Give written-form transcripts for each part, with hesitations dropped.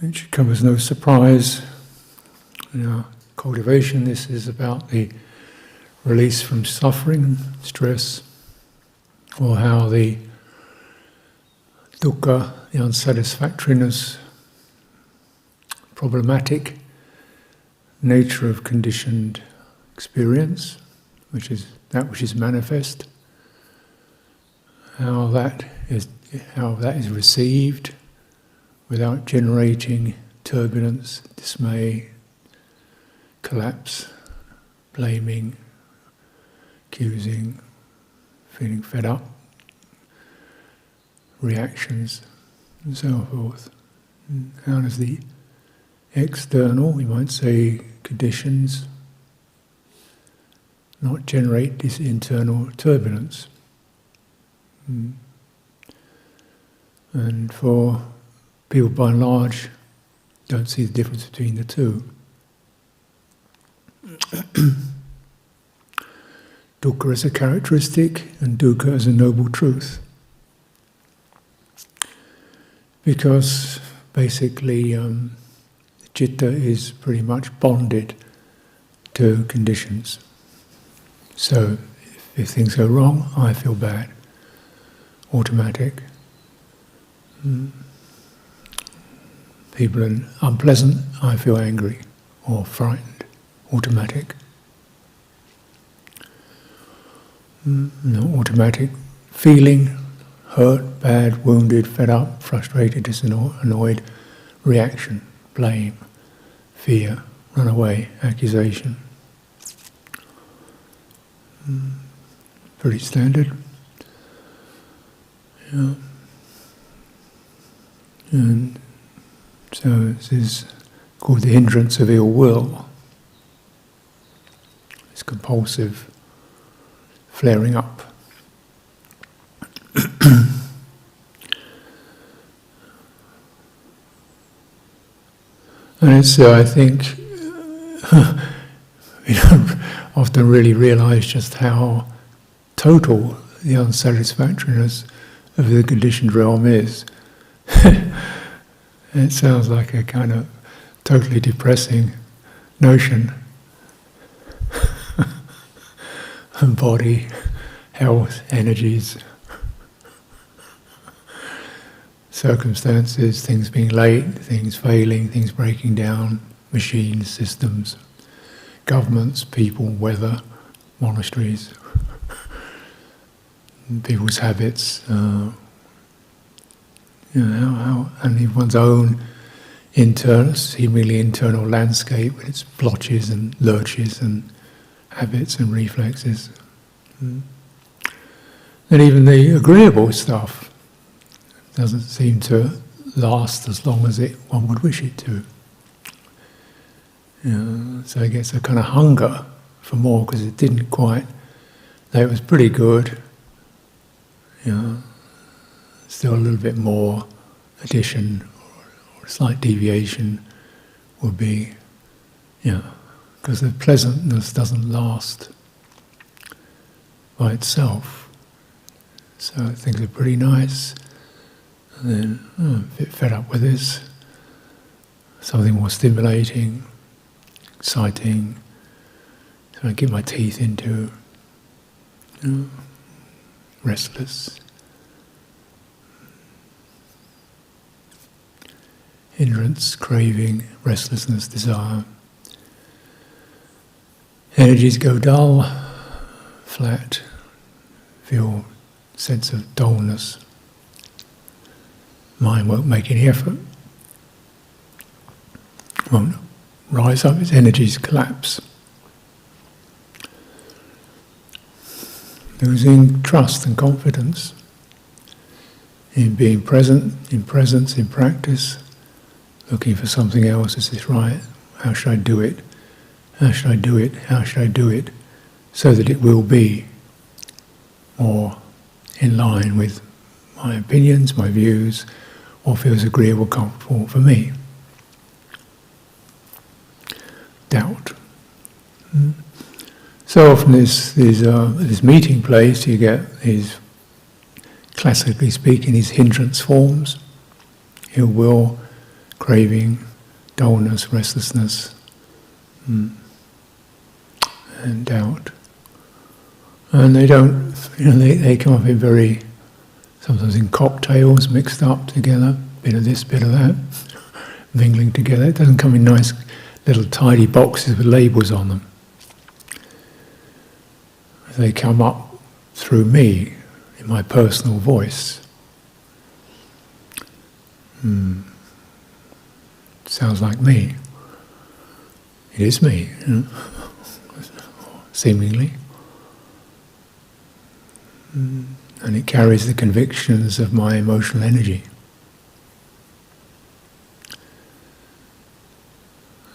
It should come as no surprise. In our cultivation, this is about the release from suffering and stress, or how the dukkha, the unsatisfactoriness, problematic nature of conditioned experience, which is that which is manifest, how that is received without generating turbulence, dismay, collapse, blaming, accusing, feeling fed up, reactions, and so forth. How does the external, we might say conditions, not generate this internal turbulence? And for people by and large, don't see the difference between the two. Dukkha as a characteristic and dukkha as a noble truth. Because basically citta is pretty much bonded to conditions. So if things go wrong, I feel bad. Automatic. People are unpleasant, I feel angry or frightened. Automatic. Automatic feeling, hurt, bad, wounded, fed up, frustrated, annoyed, reaction, blame, fear, run away, accusation. Pretty standard. Yeah. And so this is called the hindrance of ill will. It's compulsive flaring up. And it's, I think, we don't often really realise just how total the unsatisfactoriness of the conditioned realm is. It sounds like a kind of totally depressing notion. Body, health, energies, circumstances, things being late, things failing, things breaking down, machines, systems, governments, people, weather, monasteries, people's habits, and one's own seemingly internal landscape with its blotches and lurches and habits and reflexes. And even the agreeable stuff doesn't seem to last as long as one would wish it to. So it gets a kind of hunger for more because it didn't quite, though it was pretty good, still a little bit more addition or a slight deviation would be, because the pleasantness doesn't last by itself. So things are pretty nice, and then a bit fed up with this, something more stimulating, exciting, something I get my teeth into, restless. Hindrance, craving, restlessness, desire. Energies go dull, flat, feel sense of dullness. Mind won't make any effort. Won't rise up, its energies collapse. Losing trust and confidence in being present, in presence, in practice, looking for something else. Is this right? How should I do it? How should I do it? How should I do it? So that it will be more in line with my opinions, my views, or feels agreeable, comfortable for me. Doubt. So often this meeting place, you get these, classically speaking, these hindrance forms. Ill will, craving, dullness, restlessness, and doubt. And they don't, they come up in sometimes in cocktails mixed up together, bit of this, bit of that, mingling together. It doesn't come in nice little tidy boxes with labels on them. They come up through me, in my personal voice. Sounds like me. It is me, seemingly. And it carries the convictions of my emotional energy.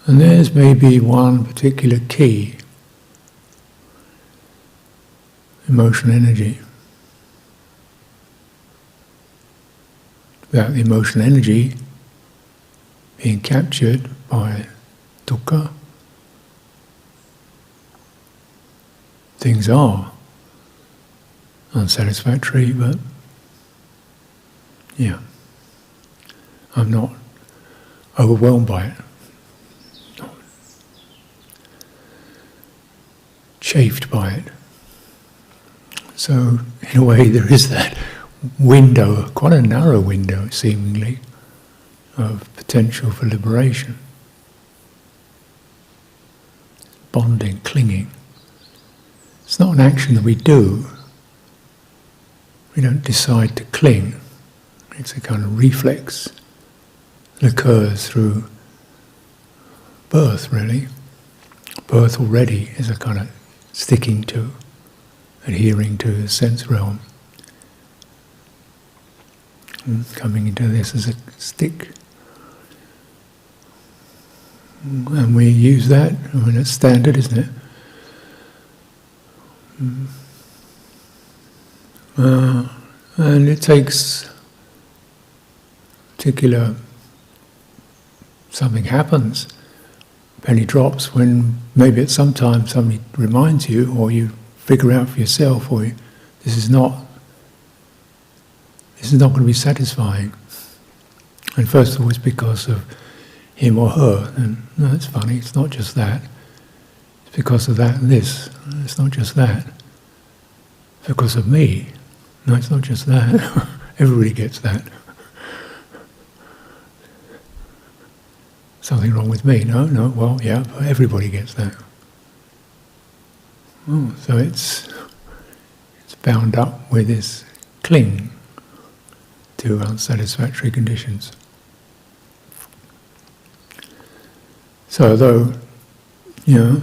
And there's maybe one particular key, emotional energy. Without the emotional energy being captured by dukkha, things are unsatisfactory, but I'm not overwhelmed by it, not chafed by it. So, in a way, there is that window, quite a narrow window, seemingly, of potential for liberation. Bonding, clinging. It's not an action that we do. We don't decide to cling. It's a kind of reflex that occurs through birth, really. Birth already is a kind of sticking to, adhering to the sense realm. Coming into this as a stick. And we use that, it's standard, isn't it? And it takes something happens, penny drops, when maybe at some time somebody reminds you, or you figure out for yourself, or this is not going to be satisfying. And first of all, it's because of him or her. And no, that's funny, it's not just that. It's because of that and this. It's not just that. It's because of me. No, it's not just that. Everybody gets that. Something wrong with me? No, well, yeah, but everybody gets that. Oh, so it's bound up with this cling to unsatisfactory conditions. So although, the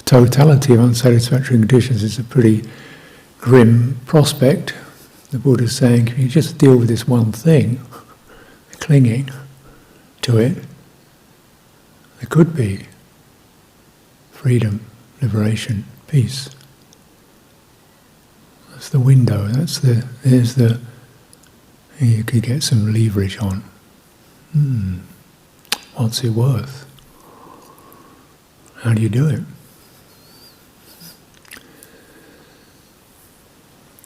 totality of unsatisfactory conditions is a pretty grim prospect, the Buddha is saying, if you just deal with this one thing, clinging to it, there could be freedom, liberation, peace. That's the window, you could get some leverage on. What's it worth? How do you do it?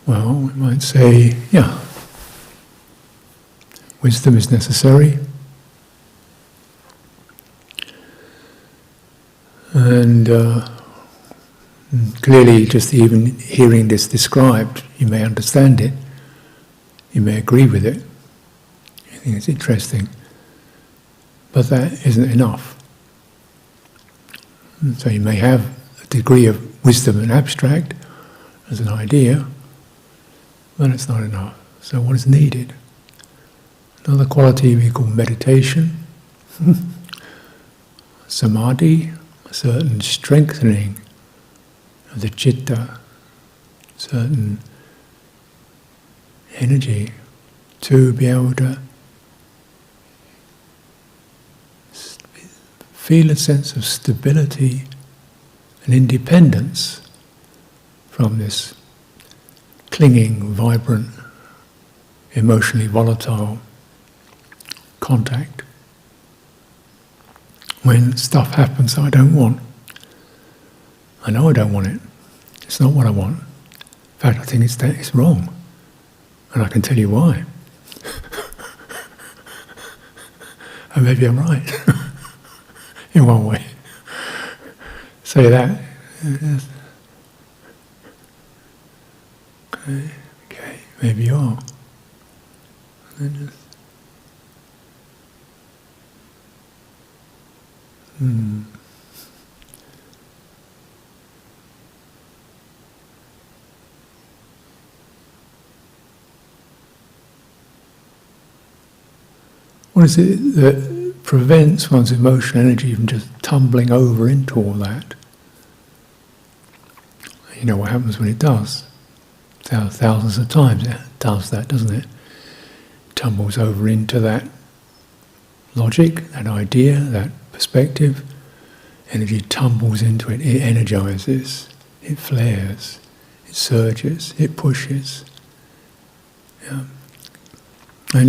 Well, we might say, wisdom is necessary. And clearly, just even hearing this described, you may understand it, you may agree with it, you think it's interesting, but that isn't enough. So you may have a degree of wisdom in abstract as an idea, but it's not enough. So what is needed? Another quality we call meditation, samadhi, a certain strengthening of the citta, certain energy to be able to feel a sense of stability and independence from this clinging, vibrant, emotionally volatile contact. When stuff happens I don't want, I know I don't want it. It's not what I want. In fact, I think it's wrong. And I can tell you why. And maybe I'm right, in one way. Say that. Okay, maybe you are. And then just, What is it that prevents one's emotional energy from just tumbling over into all that? You know what happens when it does. Thousands of times it does that, doesn't it? Tumbles over into that logic, that idea, that perspective. Energy tumbles into it, it energizes, it flares, it surges, it pushes. Yeah. And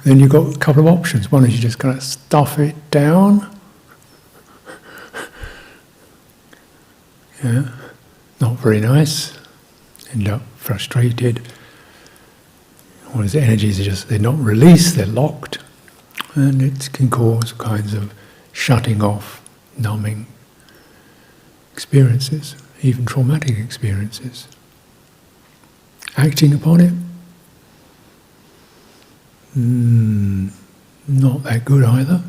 then you've got a couple of options. One is you just kind of stuff it down. Yeah, not very nice. End up frustrated. Or his energies are just, they're not released, they're locked. And it can cause kinds of shutting off, numbing experiences, even traumatic experiences. Acting upon it, not that good either.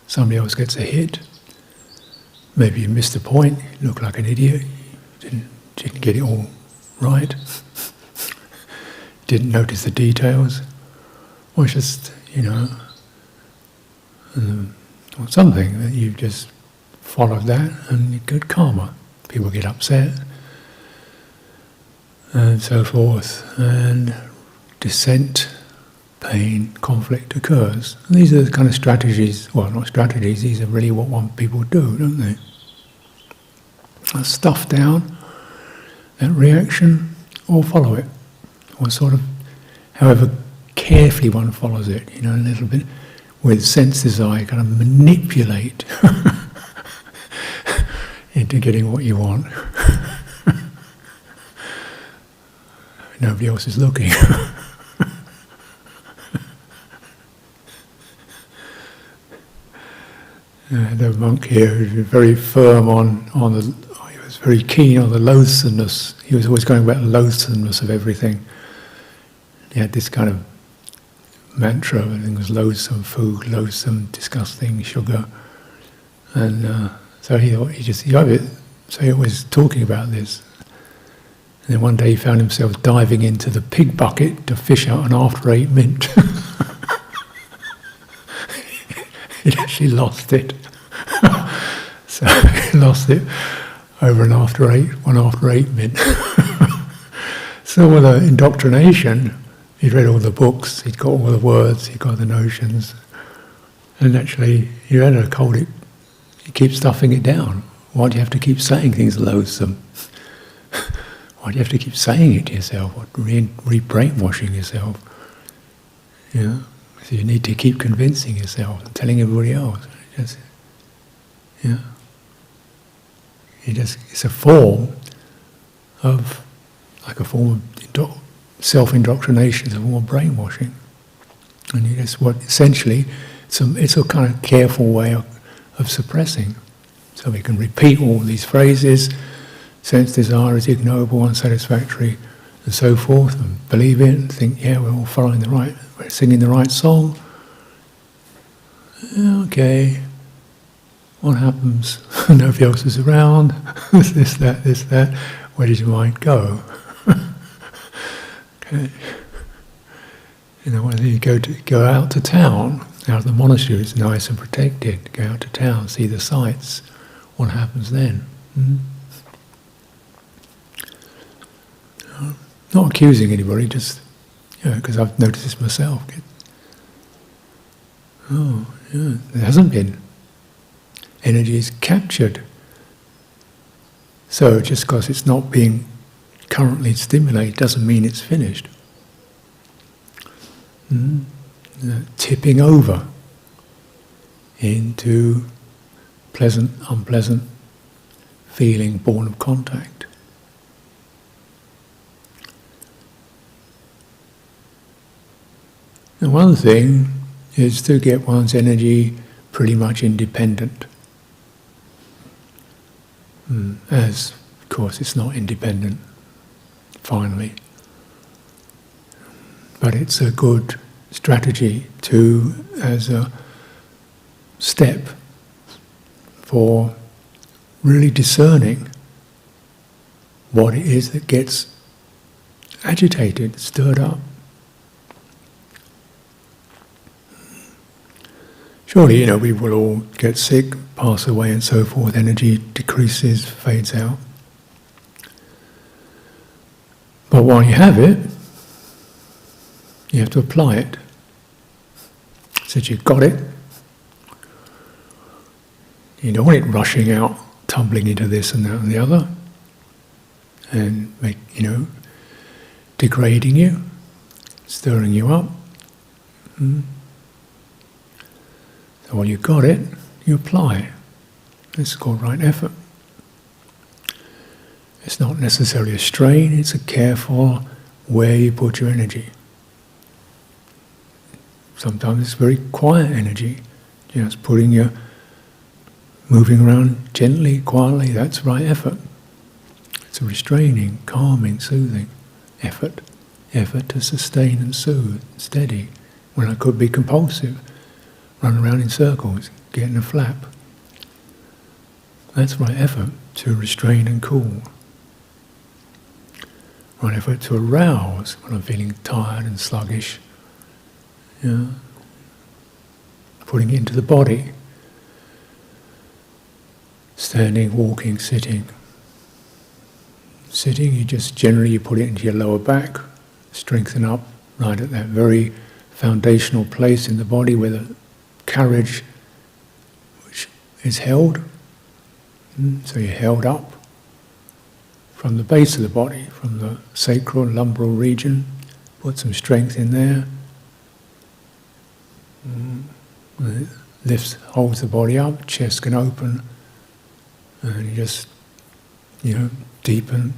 Somebody else gets a hit. Maybe you missed the point, you look like an idiot, you didn't get it all right, didn't notice the details, or it's just, or something that you've just followed that and you get karma. People get upset and so forth, and dissent, pain, conflict occurs. And these are the kind of strategies, well, not strategies, these are really what people do, don't they? Stuff down that reaction or follow it, or sort of, however carefully one follows it, a little bit with sense desire, kind of manipulate into getting what you want. Nobody else is looking. The monk here was very firm on the. He was very keen on the loathsomeness. He was always going about the loathsomeness of everything. He had this kind of mantra: everything was loathsome, food, loathsome, disgusting, sugar, and so he thought so he was talking about this. And then one day he found himself diving into the pig bucket to fish out an after-8 mint. He actually lost it. So he lost it over one after eight mint. So with the indoctrination, he'd read all the books, he'd got all the words, he'd got the notions, and actually you had to hold it, you keep stuffing it down. Why do you have to keep saying things loathsome? Why do you have to keep saying it to yourself, or re-brainwashing yourself? So you need to keep convincing yourself and telling everybody else. It's a form of, like a form of self-indoctrination, it's a form of brainwashing. And essentially, it's a kind of careful way of suppressing. So we can repeat all these phrases, sense desire is ignoble, unsatisfactory, and so forth, and believe it, and think, we're all following we're singing the right song. Okay, what happens? Nobody else is around. this, that. Where does your mind go? Okay. When you go out to town, out of the monastery, it's nice and protected. Go out to town, see the sights. What happens then? Not accusing anybody, just because I've noticed this myself. There hasn't been. Energy is captured. So just because it's not being currently stimulated doesn't mean it's finished. Tipping over into pleasant, unpleasant feeling born of contact. And one thing is to get one's energy pretty much independent. As, of course, it's not independent, finally. But it's a good strategy as a step for really discerning what it is that gets agitated, stirred up. Surely, we will all get sick, pass away and so forth, energy decreases, fades out. But while you have it, you have to apply it. So you've got it. You don't want it rushing out, tumbling into this and that and the other, and degrading you, stirring you up. So while you've got it, you apply. This is called right effort. It's not necessarily a strain, it's a careful where you put your energy. Sometimes it's very quiet energy, just moving around gently, quietly, that's right effort. It's a restraining, calming, soothing effort. Effort to sustain and soothe, steady, when it could be compulsive. Run around in circles, get in a flap. That's right effort, to restrain and cool. Right effort to arouse when I'm feeling tired and sluggish. Putting it into the body. Standing, walking, sitting. Sitting, you put it into your lower back, strengthen up right at that very foundational place in the body where the carriage which is held. So you're held up from the base of the body, from the sacral lumbral region. Put some strength in there. It holds the body up, chest can open, and you just, deepen.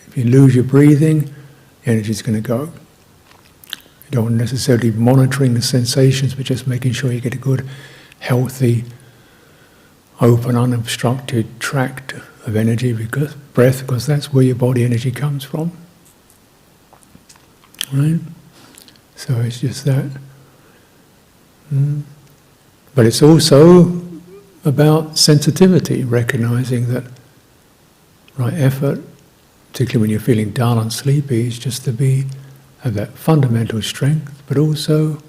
If you lose your breathing, energy's going to go. You don't necessarily be monitoring the sensations, but just making sure you get a good, healthy, open, unobstructed tract of energy, because that's where your body energy comes from. Right? So it's just that. But it's also about sensitivity, recognizing that right effort, particularly when you're feeling dull and sleepy, is just to have that fundamental strength, but also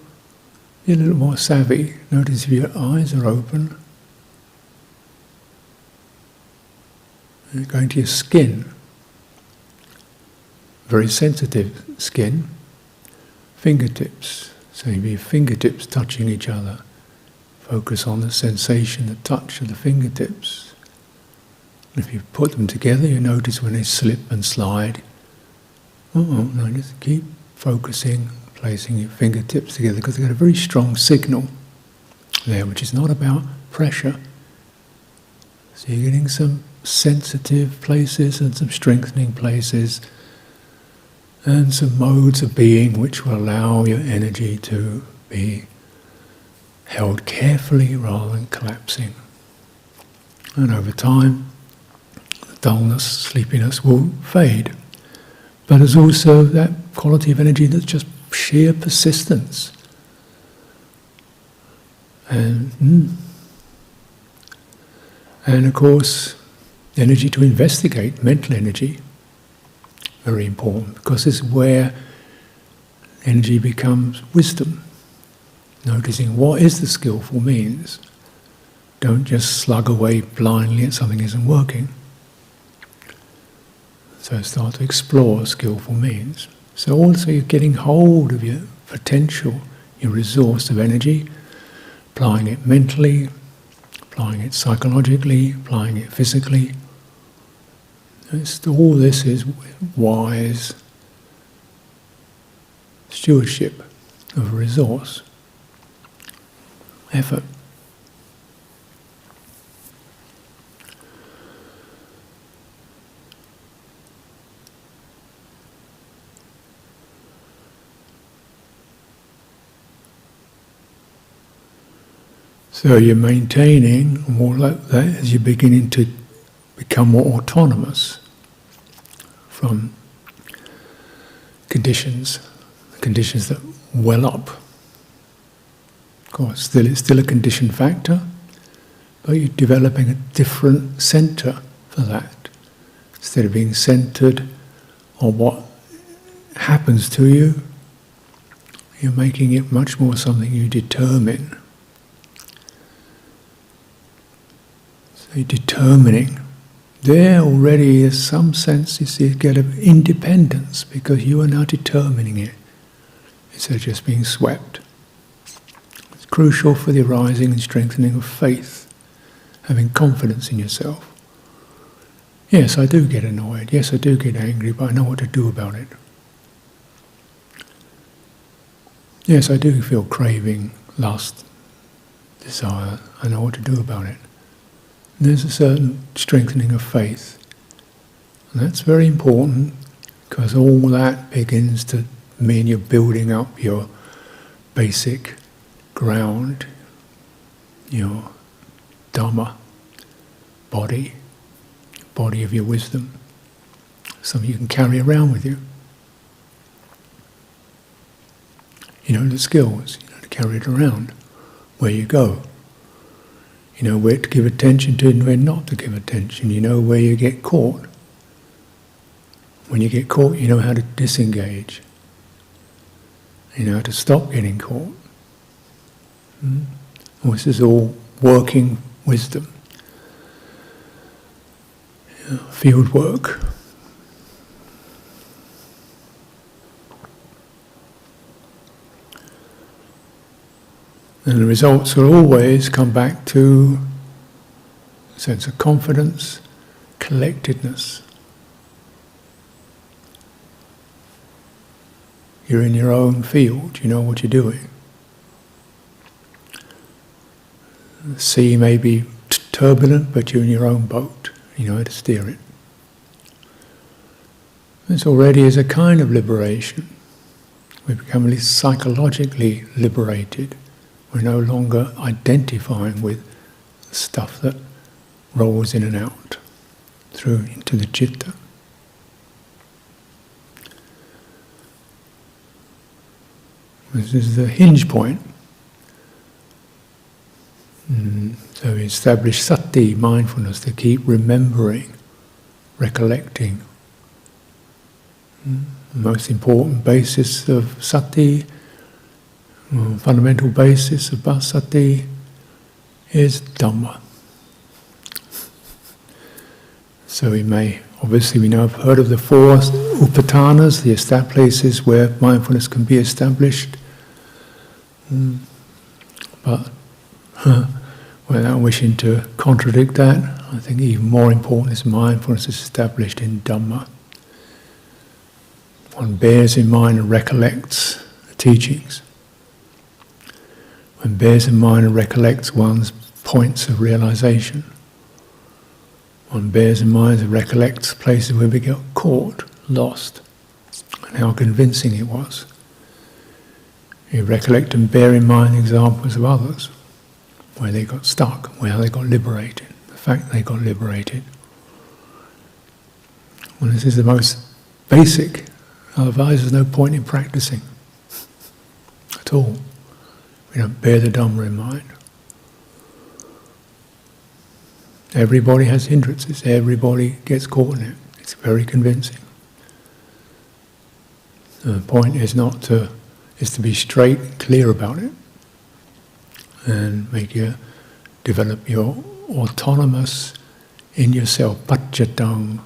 be a little more savvy. Notice if your eyes are open. And going to your skin, very sensitive skin, fingertips. So maybe your fingertips touching each other. Focus on the sensation, the touch of the fingertips. If you put them together, you notice when they slip and slide. No, just keep focusing, placing your fingertips together, because they've got a very strong signal there, which is not about pressure. So you're getting some sensitive places and some strengthening places, and some modes of being which will allow your energy to be held carefully rather than collapsing. And over time, the dullness, sleepiness will fade. But there's also that quality of energy that's just sheer persistence. And of course, energy to investigate, mental energy, very important, because this is where energy becomes wisdom. Noticing what is the skillful means. Don't just slug away blindly at something that isn't working. So start to explore skillful means. So also you're getting hold of your potential, your resource of energy, applying it mentally, applying it psychologically, applying it physically. All this is wise stewardship of a resource. Effort. So you're maintaining more like that as you're beginning to become more autonomous from conditions that well up. Of course, it's still a conditioned factor, but you're developing a different centre for that. Instead of being centred on what happens to you, you're making it much more something you determine. So you're determining. There already is some sense, you see, of independence, because you are now determining it, instead of just being swept. It's crucial for the arising and strengthening of faith, having confidence in yourself. Yes, I do get annoyed. Yes, I do get angry, but I know what to do about it. Yes, I do feel craving, lust, desire. I know what to do about it. And there's a certain strengthening of faith. And that's very important, because all that begins to mean you're building up your basic ground, your Dhamma, body of your wisdom, something you can carry around with you. You know, the skills, to carry it around where you go. You know where to give attention to and where not to give attention. You know where you get caught. When you get caught, you know how to disengage. You know how to stop getting caught. Well, this is all working wisdom. Field work. And the results will always come back to a sense of confidence, collectedness. You're in your own field, you know what you're doing. The sea may be turbulent, but you're in your own boat, you know how to steer it. This already is a kind of liberation. We become at least psychologically liberated. We're no longer identifying with stuff that rolls in and out through into the citta. This is the hinge point. So we establish sati, mindfulness, to keep remembering, recollecting. The most important basis of sati, fundamental basis of sati, is Dhamma. So we know, have heard of the four upatanas, the places where mindfulness can be established. But without wishing to contradict that, I think even more important is mindfulness is established in Dhamma. One bears in mind and recollects the teachings. One bears in mind and recollects one's points of realization. One bears in mind and recollects places where we got caught, lost, and how convincing it was. You recollect and bear in mind examples of others, where they got stuck, where they got liberated, the fact they got liberated. Well, this is the most basic, otherwise there's no point in practicing at all. We don't bear the Dhamma in mind. Everybody has hindrances, everybody gets caught in it. It's very convincing. The point is to be straight and clear about it, and develop your autonomous in yourself, pacchataṃ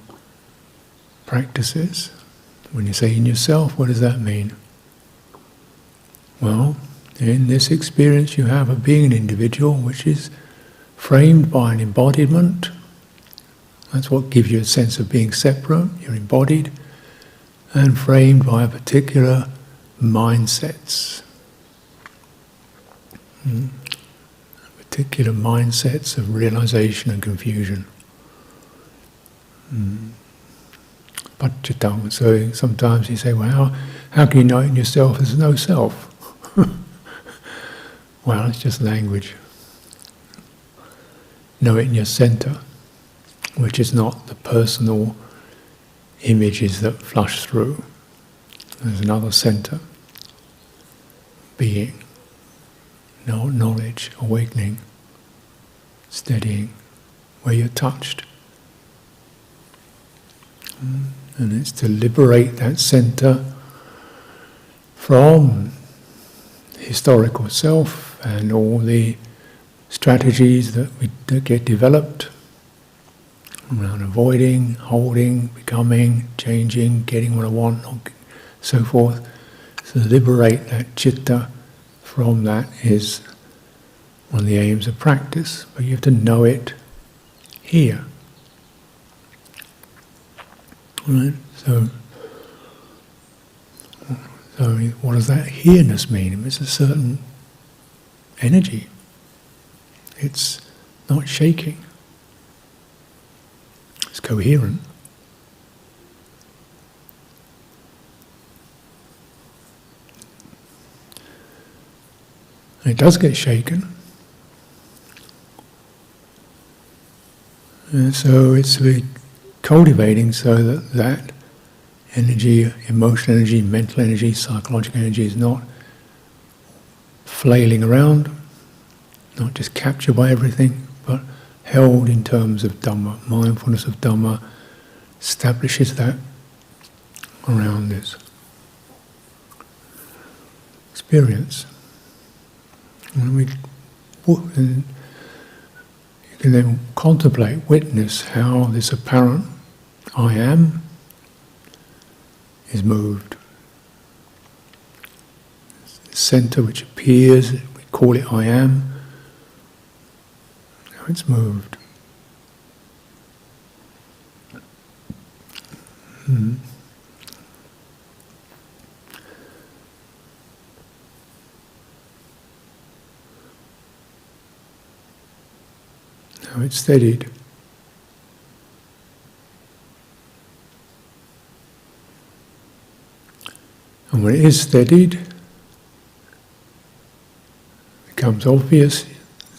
practices. When you say in yourself, what does that mean? Well, in this experience you have of being an individual, which is framed by an embodiment. That's what gives you a sense of being separate, you're embodied, and framed by a particular mindsets. Particular mindsets of realization and confusion. Pacchataṃ. So sometimes you say, well, how can you know it in yourself? There's no self. Well, it's just language. know it in your center, which is not the personal images that flush through. There's another center, being, knowledge, awakening, steadying, where you're touched. And it's to liberate that center from historical self and all the strategies that get developed around avoiding, holding, becoming, changing, getting what I want, so forth. So liberate that citta from that is one of the aims of practice, but you have to know it here. Right? So what does that here-ness mean? It's a certain energy. It's not shaking. It's coherent. And it does get shaken. And so it's cultivating so that that energy, emotional energy, mental energy, psychological energy is not flailing around, not just captured by everything, but held in terms of Dhamma. Mindfulness of Dhamma establishes that around this experience. And you can then contemplate, witness how this apparent I am is moved. The centre which appears, we call it I am, now it's moved. Now it's steadied. And when it is steadied, it becomes obvious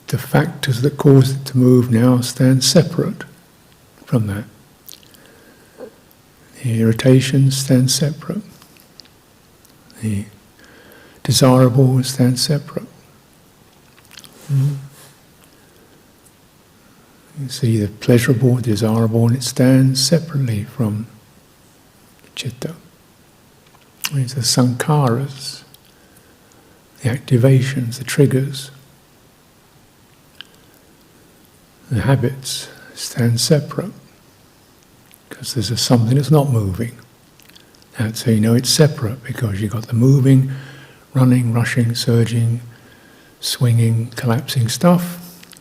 the factors that cause it to move now stand separate from that. The irritation stands separate. The desirable stands separate. You see the pleasurable, desirable, and it stands separately from citta. It's the sankharas, the activations, the triggers, the habits stand separate because there's something that's not moving. That's how you know it's separate, because you've got the moving, running, rushing, surging, swinging, collapsing stuff,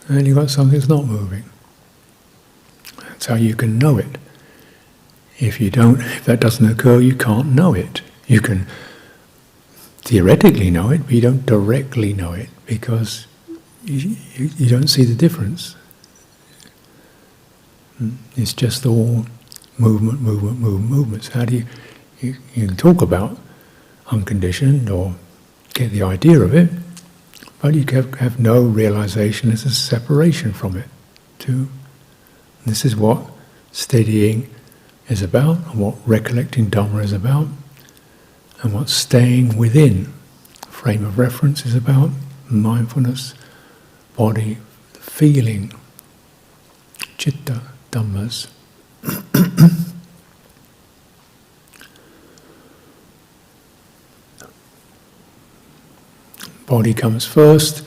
and you've got something that's not moving. That's how you can know it. If that doesn't occur, you can't know it. You can theoretically know it, but you don't directly know it, because you don't see the difference. It's just all movements. How do you can talk about unconditioned or get the idea of it, but you have no realization there's a separation from it. This is what steadying is about, and what recollecting Dhamma is about, and what staying within frame of reference is about. Mindfulness, body, feeling, citta, Dhammas. Body comes first,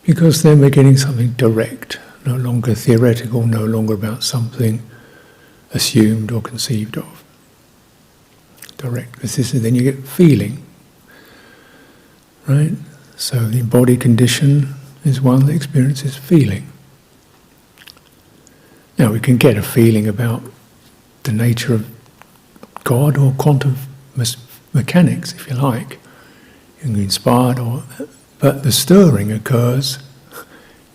because then we're getting something direct, no longer theoretical, no longer about something assumed or conceived of. Direct. Then you get feeling, right? So the body condition is one that experiences feeling. Now we can get a feeling about the nature of God or quantum mechanics, if you like. You can be inspired, but the stirring occurs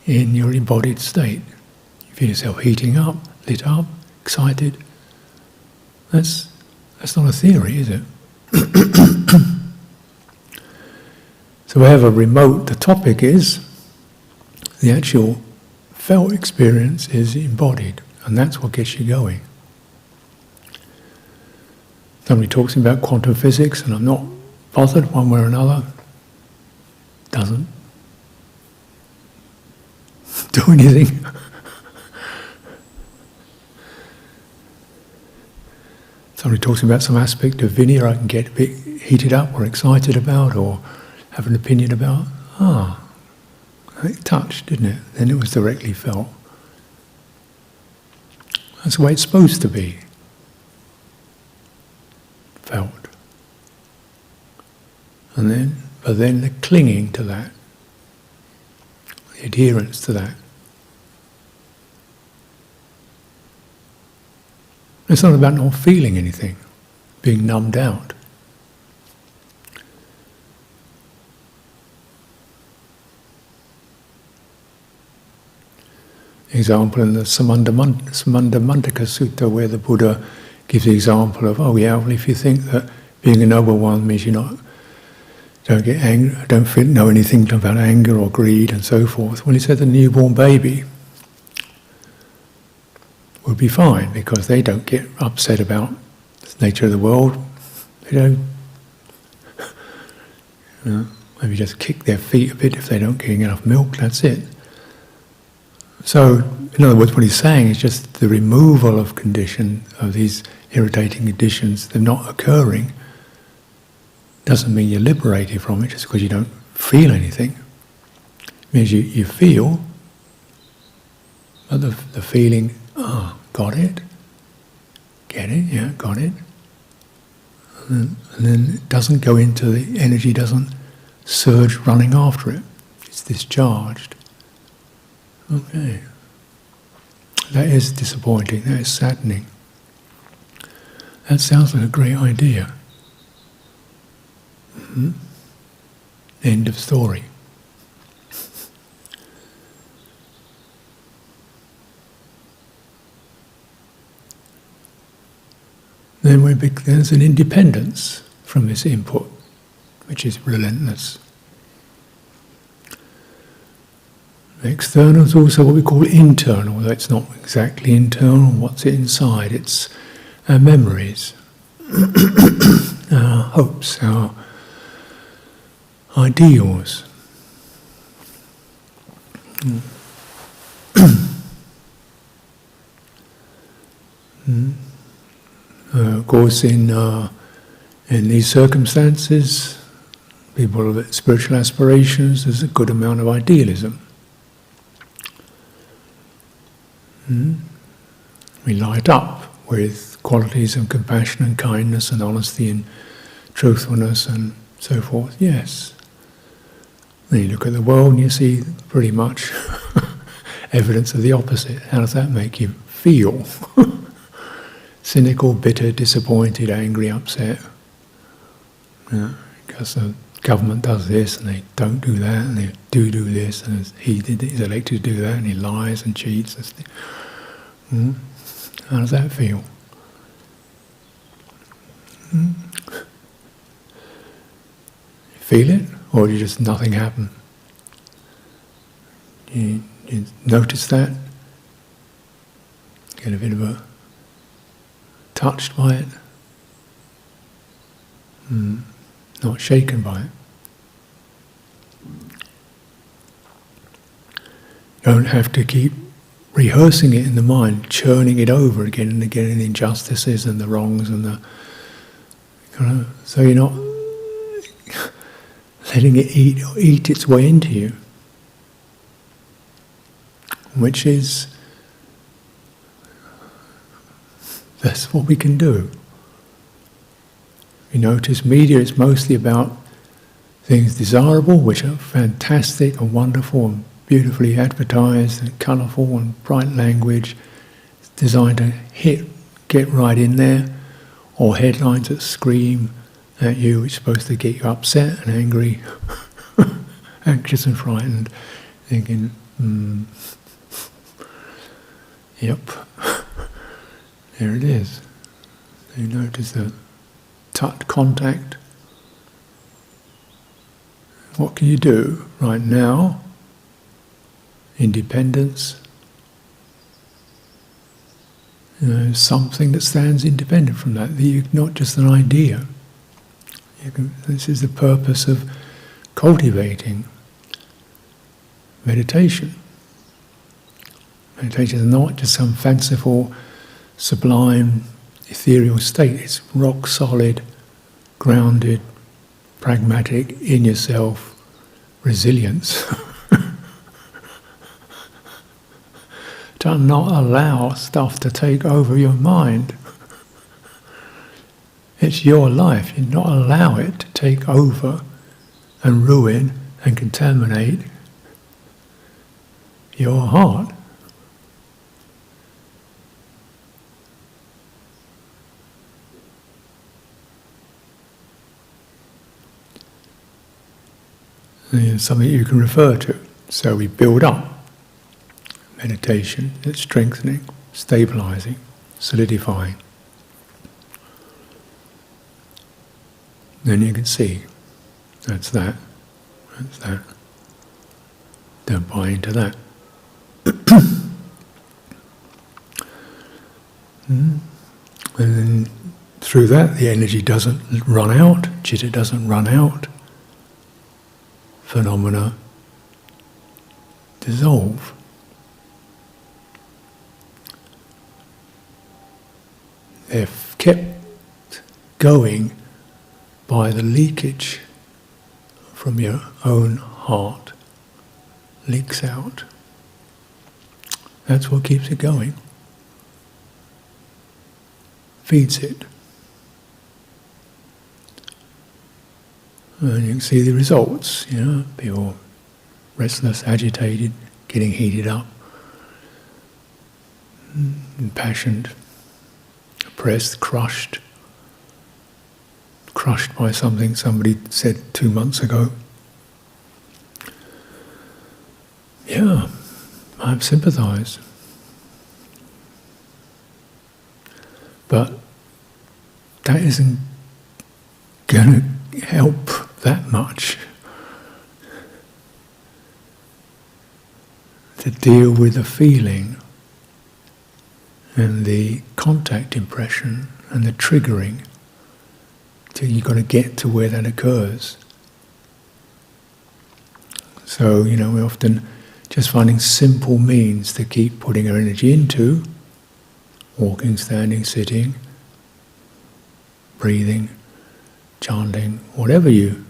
in your embodied state. You feel yourself heating up, lit up, excited. That's not a theory, is it? So however remote the topic is, the actual felt experience is embodied, and that's what gets you going. Somebody talks about quantum physics, and I'm not bothered one way or another. Doesn't do anything. Somebody talks about some aspect of Vinaya I can get a bit heated up or excited about or have an opinion about. It touched, didn't it? Then it was directly felt. That's the way it's supposed to be felt. But then the clinging to that, the adherence to that. It's not about not feeling anything, being numbed out. Example in the Samandamantaka Sutta, where the Buddha gives the example of, if you think that being a noble one means you don't get angry, know anything about anger or greed and so forth. Well, he said the newborn baby would be fine because they don't get upset about the nature of the world. They don't, maybe just kick their feet a bit if they don't get enough milk. That's it. So, in other words, what he's saying is just the removal of these irritating conditions, they're not occurring, doesn't mean you're liberated from it just because you don't feel anything. It means you feel, but the feeling, got it, get it, yeah, got it. And then it doesn't go into the energy, doesn't surge running after it. It's discharged. Okay. That is disappointing, that is saddening. That sounds like a great idea. Mm-hmm. End of story. Then there's an independence from this input, which is relentless. The external is also what we call internal, although it's not exactly internal. What's inside? It's our memories, our hopes, our ideals. Of course, in these circumstances, people with spiritual aspirations, there's a good amount of idealism. We light up with qualities of compassion and kindness and honesty and truthfulness and so forth, yes. Then you look at the world and you see pretty much evidence of the opposite. How does that make you feel? Cynical, bitter, disappointed, angry, upset. Because the government does this and they don't do that, and they do this, and he's elected to do that, and he lies and cheats. How does that feel? Feel it, or do you just nothing happen? You notice that, get a bit of a touched by it, not shaken by it. Don't have to keep rehearsing it in the mind, churning it over again and again, the injustices and the wrongs and the so you're not letting it eat its way into you, which is, that's what we can do. You notice media is mostly about things desirable, which are fantastic and wonderful and beautifully advertised and colourful and bright language. It's designed to get right in there, or headlines that scream at you, which are supposed to get you upset and angry, anxious and frightened, thinking, yep, there it is. You notice the touch contact. What can you do right now? Independence, something that stands independent from that. You're not just an idea. This is the purpose of cultivating meditation. Meditation is not just some fanciful, sublime, ethereal state. It's rock solid, grounded, pragmatic, in yourself resilience. To not allow stuff to take over your mind. It's your life. You not allow it to take over and ruin and contaminate your heart. It's something you can refer to. So we build up meditation, it's strengthening, stabilizing, solidifying. Then you can see, that's that, that's that. Don't buy into that. And then through that the energy doesn't run out, citta doesn't run out, phenomena dissolve. They're kept going by the leakage from your own heart. Leaks out. That's what keeps it going. Feeds it. And you can see the results, people restless, agitated, getting heated up, impassioned, oppressed, crushed by something somebody said 2 months ago. Yeah, I've sympathised. But that isn't going to help that much to deal with the feeling and the contact impression and the triggering till you've got to get to where that occurs. So, we're often just finding simple means to keep putting our energy into, walking, standing, sitting, breathing, chanting, however you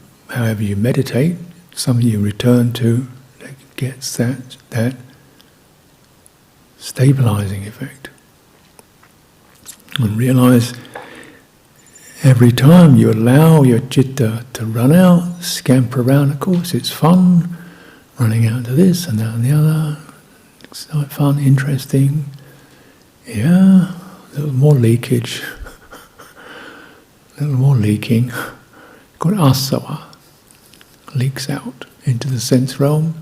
meditate, something you return to that gets that stabilizing effect. And realize every time you allow your citta to run out, scamper around, of course it's fun, running out to this and that and the other, it's not fun, interesting, yeah, a little more leakage, a little more leaking, called asava, leaks out into the sense realm.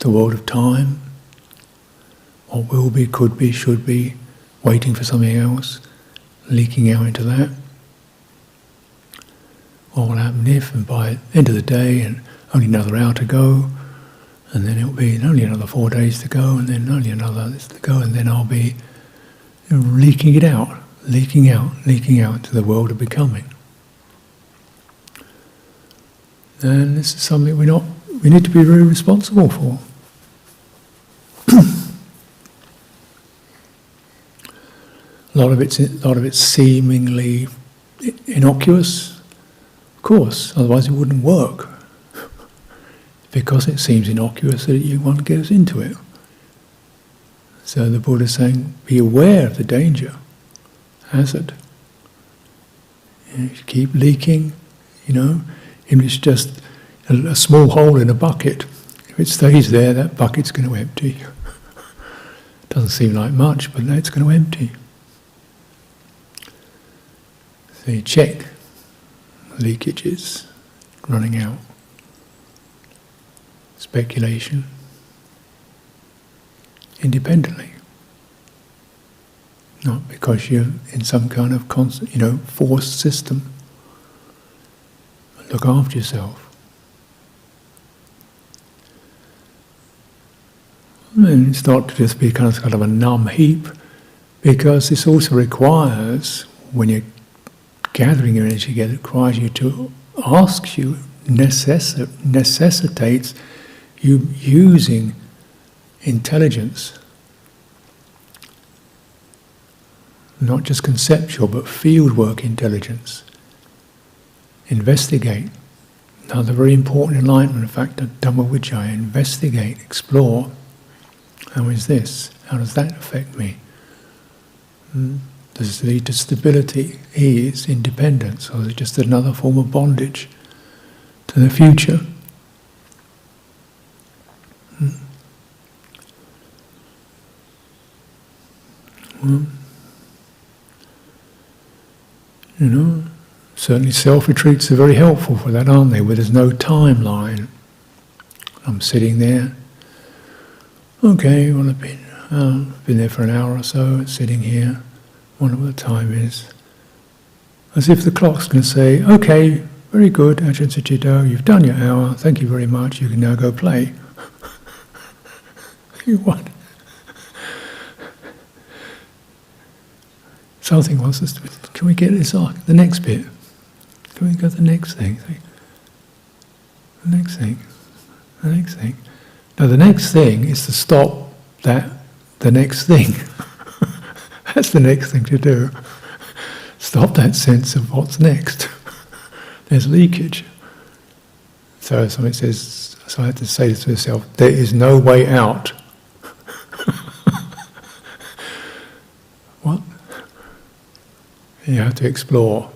The world of time, what will be, could be, should be, waiting for something else, leaking out into that. What will happen if, and by the end of the day, and only another hour to go, and then it'll be only another 4 days to go, and then only another this to go, and then I'll be leaking it out, leaking out to the world of becoming. And this is something we need to be very responsible for. A lot of it's seemingly innocuous, of course, otherwise it wouldn't work. Because it seems innocuous that one goes into it. So the Buddha is saying, be aware of the danger, hazard. You keep leaking, even if it's just a small hole in a bucket. If it stays there, that bucket's going to empty. Doesn't seem like much, but it's going to empty. So you check leakages, running out. Speculation, independently, not because you're in some kind of forced system. Look after yourself. And it's not to just be kind of a numb heap, because this also requires, when you're gathering your energy together, it requires you to ask you, necessitates you using intelligence, not just conceptual but fieldwork intelligence. Investigate. Another very important enlightenment factor, Dhamma Vicaya. Investigate, explore. How is this? How does that affect me? Does it lead to stability, ease, independence, or is it just another form of bondage to the future? Certainly self-retreats are very helpful for that, aren't they? Where there's no timeline. I'm sitting there. Okay, well, I've been there for an hour or so, sitting here. Wonder what the time is. As if the clock's going to say, okay, very good, Ajahn Sucitto, you've done your hour, thank you very much, you can now go play. What? Something wants us to, can we get this on? The next bit. Can we go to the next thing? The next thing. The next thing. No, the next thing is to stop the next thing. That's the next thing to do. Stop that sense of what's next. There's leakage. So somebody says, so I had to say this to myself, there is no way out. What? You have to explore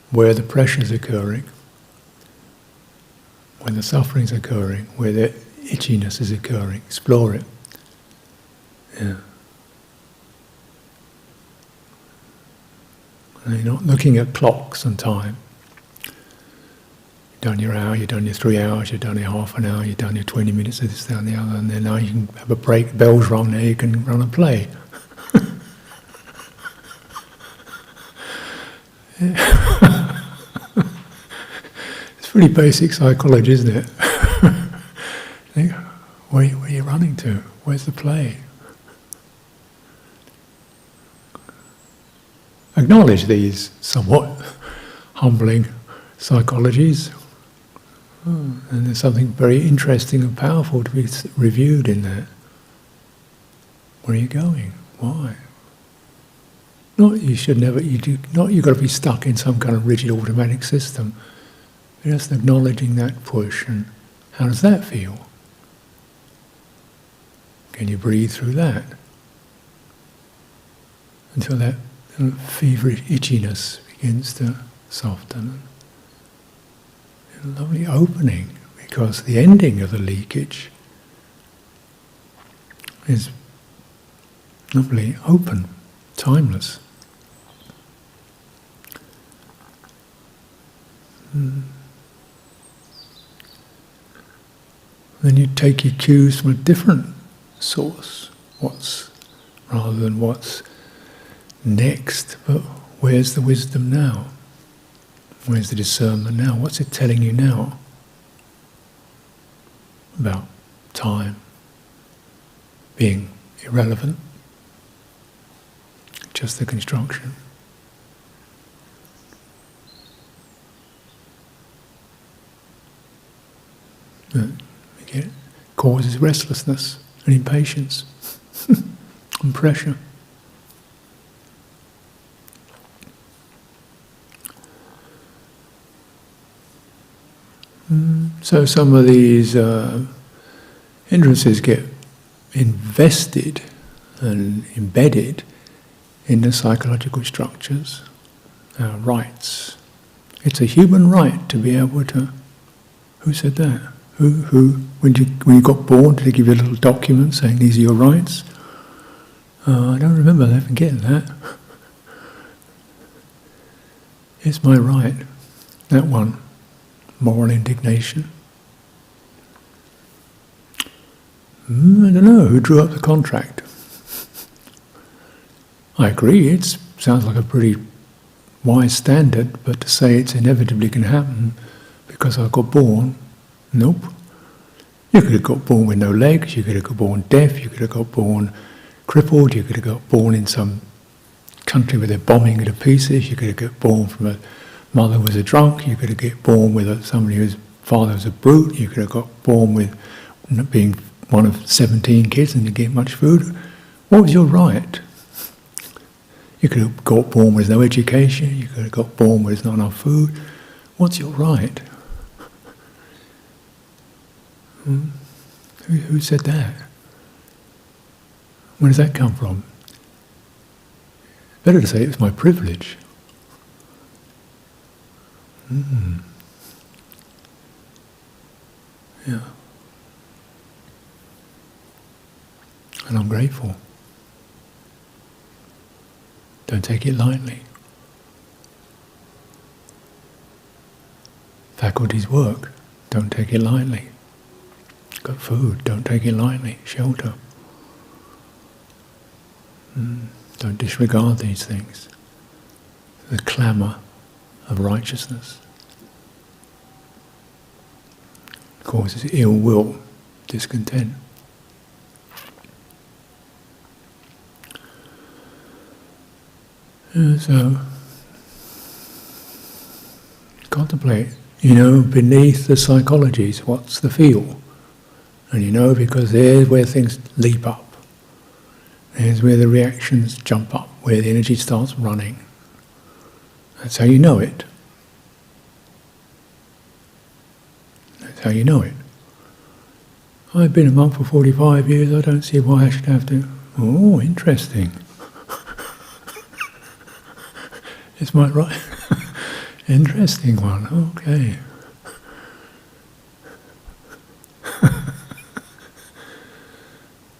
where the pressure is occurring, where the suffering is occurring, where the itchiness is occurring. Explore it. Yeah. And you're not looking at clocks and time. You've done your hour, you've done your 3 hours, you've done your half an hour, you've done your 20 minutes of this, that and the other, and then now you can have a break, bells rung there, you can run and play. It's pretty basic psychology, isn't it? Where are you running to? Where's the play? Acknowledge these somewhat humbling psychologies. And there's something very interesting and powerful to be reviewed in that. Where are you going? Why? Not you should never. Not you've got to be stuck in some kind of rigid automatic system. Just acknowledging that push, and how does that feel? Can you breathe through that until that feverish itchiness begins to soften? A lovely opening, because the ending of the leakage is lovely, open, timeless. Then you take your cues from a different source, rather than what's next, but where's the wisdom now? Where's the discernment now? What's it telling you now about time being irrelevant, just the construction? It causes restlessness and impatience and pressure. So some of these hindrances get invested and embedded in the psychological structures, rights. It's a human right to be able to. Who said that? Who? When you got born, did they give you a little document saying these are your rights? I don't remember ever getting that. It's my right. That one. Moral indignation. I don't know who drew up the contract. I agree, it sounds like a pretty wise standard, but to say it's inevitably can happen because I got born, nope. You could have got born with no legs, you could have got born deaf, you could have got born crippled, you could have got born in some country where they're bombing you to pieces, you could have got born from a mother who was a drunk, you could have got born with somebody whose father was a brute, you could have got born with being one of 17 kids and didn't get much food. What was your right? You could have got born with no education, you could have got born with not enough food. What's your right? Who said that? Where does that come from? Better to say it was my privilege. Yeah. And I'm grateful. Don't take it lightly. Faculties work, don't take it lightly. Got food, don't take it lightly. Shelter. Don't disregard these things. The clamour of righteousness causes ill will, discontent. So, contemplate, beneath the psychologies, what's the feel? And because there's where things leap up. There's where the reactions jump up, where the energy starts running. That's how you know it. That's how you know it. I've been a monk for 45 years, I don't see why I should have to. Oh, interesting. It's my right. Interesting one, okay.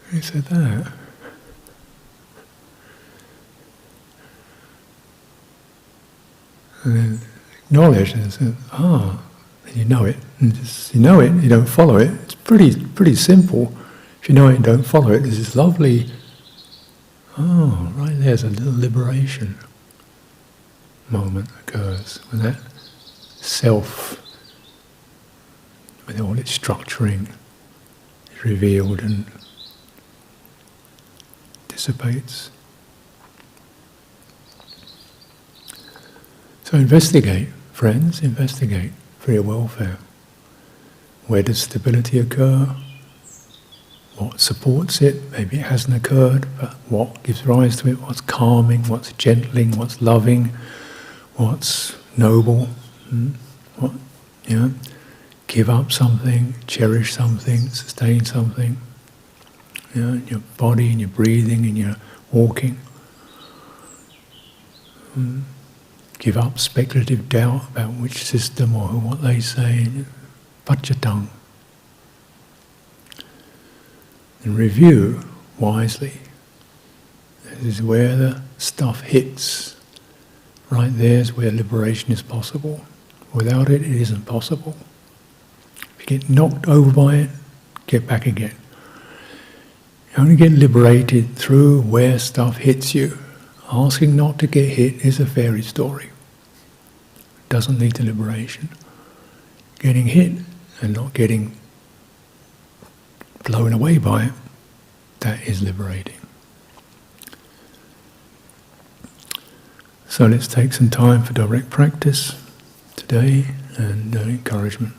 Who said that? And then acknowledge and say, and you know it. And just, you know it, you don't follow it. It's pretty simple. If you know it and don't follow it, there's this lovely, right there's a little liberation moment occurs when that self, with all its structuring, is revealed and dissipates. So investigate, friends, investigate for your welfare. Where does stability occur? What supports it? Maybe it hasn't occurred, but what gives rise to it? What's calming? What's gentling? What's loving? What's noble? What, give up something, cherish something, sustain something. In your body, in your breathing, in your walking. Give up speculative doubt about which system or what they say. Pachatang. And review wisely. This is where the stuff hits. Right there's where liberation is possible. Without it, it isn't possible. If you get knocked over by it, get back again. You only get liberated through where stuff hits you. Asking not to get hit is a fairy story. It doesn't lead to liberation. Getting hit and not getting blown away by it, that is liberating. So let's take some time for direct practice today and encouragement.